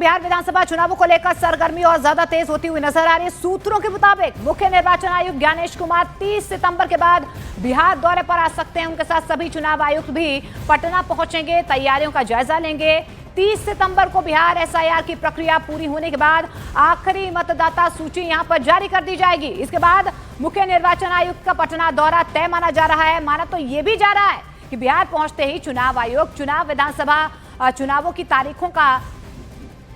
बिहार विधानसभा चुनावों को लेकर सरगर्मी और ज्यादा तेज होती हुई नजर आ रही है। सूत्रों के मुताबिक मुख्य निर्वाचन आयुक्त ज्ञानेश कुमार 30 सितंबर के बाद बिहार दौरे पर आ सकते हैं। उनके साथ सभी चुनाव आयुक्त भी पटना पहुंचेंगे, तैयारियों का जायजा लेंगे। 30 सितंबर को बिहार एसआईआर की प्रक्रिया पूरी होने के बाद आखिरी मतदाता सूची यहां पर जारी कर दी जाएगी। इसके बाद मुख्य निर्वाचन आयुक्त का पटना दौरा तय माना जा रहा है। माना तो ये भी जा रहा है कि बिहार पहुंचते ही चुनाव आयोग चुनाव विधानसभा चुनावों की तारीखों का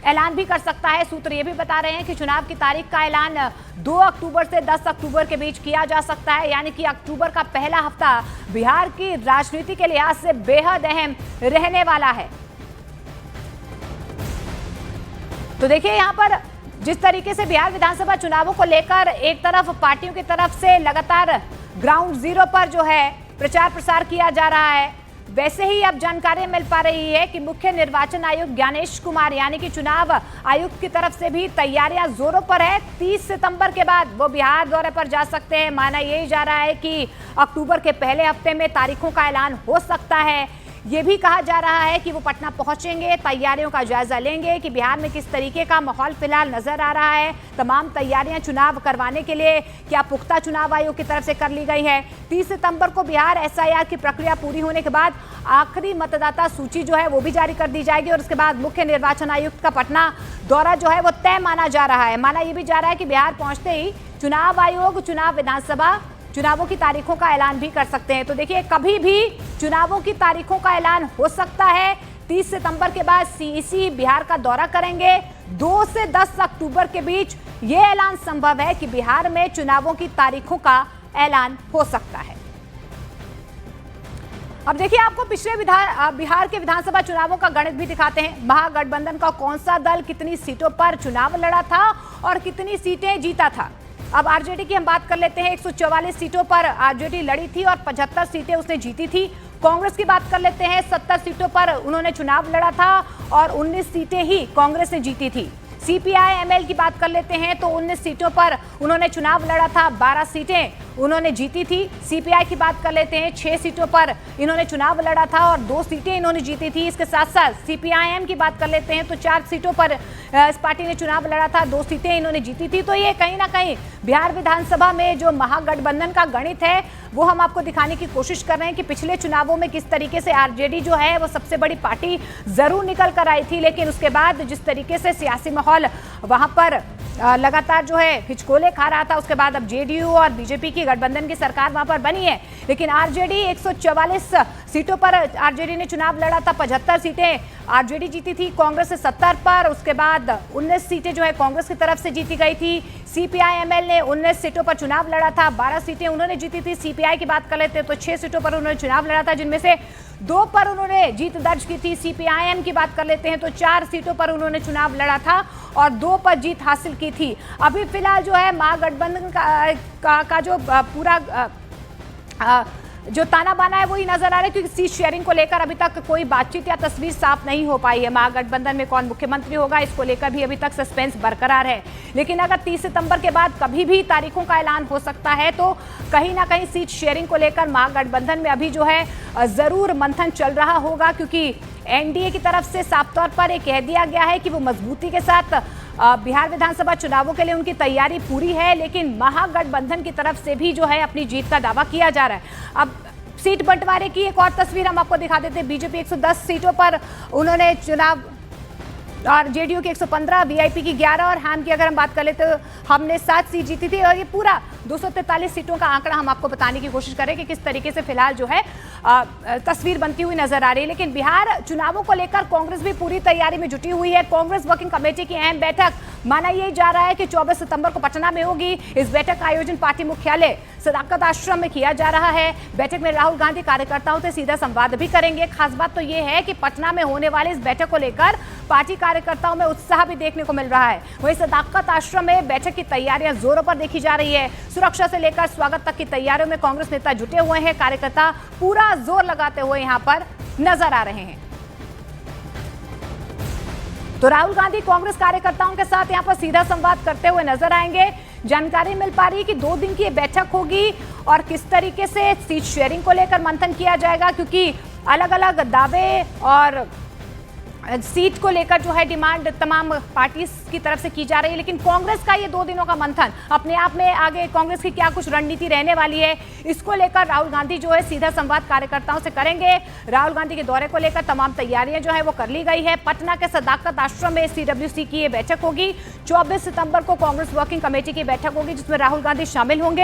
ऐलान भी कर सकता है। सूत्र ये भी बता रहे हैं कि चुनाव की तारीख का ऐलान 2 अक्टूबर से 10 अक्टूबर के बीच किया जा सकता है, यानी कि अक्टूबर का पहला हफ्ता बिहार की राजनीति के लिहाज से बेहद अहम रहने वाला है। तो देखिए यहां पर जिस तरीके से बिहार विधानसभा चुनावों को लेकर एक तरफ पार्टियों की तरफ से लगातार ग्राउंड जीरो पर जो है प्रचार प्रसार किया जा रहा है, वैसे ही अब जानकारी मिल पा रही है कि मुख्य निर्वाचन आयुक्त ज्ञानेश कुमार यानी कि चुनाव आयुक्त की तरफ से भी तैयारियां जोरों पर है। 30 सितंबर के बाद वो बिहार दौरे पर जा सकते हैं। माना यही जा रहा है कि अक्टूबर के पहले हफ्ते में तारीखों का ऐलान हो सकता है। ये भी कहा जा रहा है कि वो पटना पहुंचेंगे, तैयारियों का जायजा लेंगे कि बिहार में किस तरीके का माहौल फिलहाल नजर आ रहा है। तमाम तैयारियां चुनाव करवाने के लिए क्या पुख्ता चुनाव आयोग की तरफ से कर ली गई है। 30 सितंबर को बिहार एसआईआर की प्रक्रिया पूरी होने के बाद आखिरी मतदाता सूची जो है वो भी जारी कर दी जाएगी और उसके बाद मुख्य निर्वाचन आयुक्त का पटना दौरा जो है वो तय माना जा रहा है। माना यह भी जा रहा है कि बिहार पहुंचते ही चुनाव आयोग चुनाव विधानसभा चुनावों की तारीखों का ऐलान भी कर सकते हैं। तो देखिए कभी भी चुनावों की तारीखों का ऐलान हो सकता है। 30 सितंबर के बाद सीईसी बिहार का दौरा करेंगे। 2 से 10 अक्टूबर के बीच ये ऐलान संभव है कि बिहार में चुनावों की तारीखों का ऐलान हो सकता है। अब देखिए आपको पिछले बिहार के विधानसभा चुनावों का गणित भी दिखाते हैं। महागठबंधन का कौन सा दल कितनी सीटों पर चुनाव लड़ा था और कितनी सीटें जीता था। अब आरजेडी की हम बात कर लेते हैं। 144 सीटों पर आरजेडी लड़ी थी और 75 सीटें उसने जीती थी। कांग्रेस की बात कर लेते हैं। 70 सीटों पर उन्होंने चुनाव लड़ा था और 19 सीटें ही कांग्रेस ने जीती थी। सीपीआई एमएल की बात कर लेते हैं तो 19 सीटों पर उन्होंने चुनाव लड़ा था, 12 सीटें उन्होंने जीती थी। सीपीआई की बात कर लेते हैं, 6 सीटों पर इन्होंने चुनाव लड़ा था और 2 सीटें इन्होंने जीती थी। इसके साथ साथ सीपीआईएम की बात कर लेते हैं तो 4 सीटों पर इस पार्टी ने चुनाव लड़ा था, 2 सीटें इन्होंने जीती थी। तो ये कहीं ना कहीं बिहार विधानसभा में जो महागठबंधन का गणित है वो हम आपको दिखाने की कोशिश कर रहे हैं कि पिछले चुनावों में किस तरीके से आरजेडी जो है वो सबसे बड़ी पार्टी जरूर निकल कर आई थी, लेकिन उसके बाद जिस तरीके से सियासी माहौल वहां पर लगातार जो है हिचकोले खा रहा था, उसके बाद अब जेडीयू और बीजेपी की गठबंधन की सरकार वहां पर बनी है। लेकिन आरजेडी 144 सीटों पर आरजेडी ने चुनाव लड़ा था, 75 सीटें आरजेडी जीती थी कांग्रेस से 70 पर। उसके बाद 19 सीटें जो है कांग्रेस की तरफ से जीती गई थी। सीपीआई-एमएल ने 19 सीटों पर चुनाव लड़ा था, 12 सीटें उन्होंने जीती थी। सीपीआई की बात कर लेते हैं तो 6 सीटों पर उन्होंने चुनाव लड़ा था, जिनमें से 2 पर उन्होंने जीत दर्ज की थी। सीपीआईएम की बात कर लेते हैं तो 4 सीटों पर उन्होंने चुनाव लड़ा था और 2 पर जीत हासिल की थी। अभी फिलहाल जो है महागठबंधन का जो पूरा जो ताना बाना है वही नजर आ रहा है, क्योंकि सीट शेयरिंग को लेकर अभी तक कोई बातचीत या तस्वीर साफ नहीं हो पाई है। महागठबंधन में कौन मुख्यमंत्री होगा इसको लेकर भी अभी तक सस्पेंस बरकरार है। लेकिन अगर 30 सितंबर के बाद कभी भी तारीखों का ऐलान हो सकता है तो कहीं ना कहीं सीट शेयरिंग को लेकर महागठबंधन में अभी जो है जरूर मंथन चल रहा होगा, क्योंकि एनडीए की तरफ से साफ तौर पर कह दिया गया है कि वो मजबूती के साथ बिहार विधानसभा चुनावों के लिए उनकी तैयारी पूरी है, लेकिन महागठबंधन की तरफ से भी जो है अपनी जीत का दावा किया जा रहा है। अब सीट बंटवारे की एक और तस्वीर हम आपको दिखा देते हैं। बीजेपी 110 सीटों पर उन्होंने चुनाव और जेडीयू की 115, वीआईपी की 11 और हम की अगर हम बात कर ले तो हमने 7 सीट जीती थी। और ये पूरा 243 सीटों का आंकड़ा हम आपको बताने की कोशिश करें कि किस तरीके से फिलहाल जो है तस्वीर बनती हुई नजर आ रही है। लेकिन बिहार चुनावों को लेकर कांग्रेस भी पूरी तैयारी में जुटी हुई है। कांग्रेस वर्किंग कमेटी की अहम बैठक माना यही जा रहा है कि 24 सितंबर को पटना में होगी। इस बैठक का आयोजन पार्टी मुख्यालय सदाकत आश्रम में किया जा रहा है। बैठक में राहुल गांधी कार्यकर्ताओं से सीधा संवाद भी करेंगे। खास बात तो ये है कि पटना में होने वाले इस बैठक को लेकर पार्टी कार्यकर्ताओं में उत्साह भी देखने को मिल रहा है। वहीं सदाकत आश्रम में बैठक की तैयारियां जोरों पर देखी जा रही है। सुरक्षा से लेकर स्वागत तक की तैयारियों में कांग्रेस नेता जुटे हुए हैं। कार्यकर्ता पूरा जोर लगाते हुए यहां पर नजर आ रहे हैं। तो राहुल गांधी कांग्रेस कार्यकर्ताओं के साथ यहां पर सीधा संवाद करते हुए नजर आएंगे। जानकारी मिल पा रही है कि 2 दिन की बैठक होगी और किस तरीके से सीट शेयरिंग को लेकर मंथन किया जाएगा, क्योंकि अलग अलग दावे और सीट को लेकर जो है डिमांड तमाम पार्टी की तरफ से की जा रही है, लेकिन कांग्रेस का ये 2 दिनों का मंथन अपने आप में आगे कांग्रेस की क्या कुछ रणनीति रहने वाली है, इसको लेकर राहुल गांधी जो है सीधा संवाद कार्यकर्ताओं से करेंगे। राहुल गांधी के दौरे को लेकर तमाम तैयारियां जो है वो कर ली गई है। पटना के सदाकत आश्रम में CWC की ये बैठक होगी। 24 सितंबर को कांग्रेस वर्किंग कमेटी की बैठक होगी जिसमें राहुल गांधी शामिल होंगे।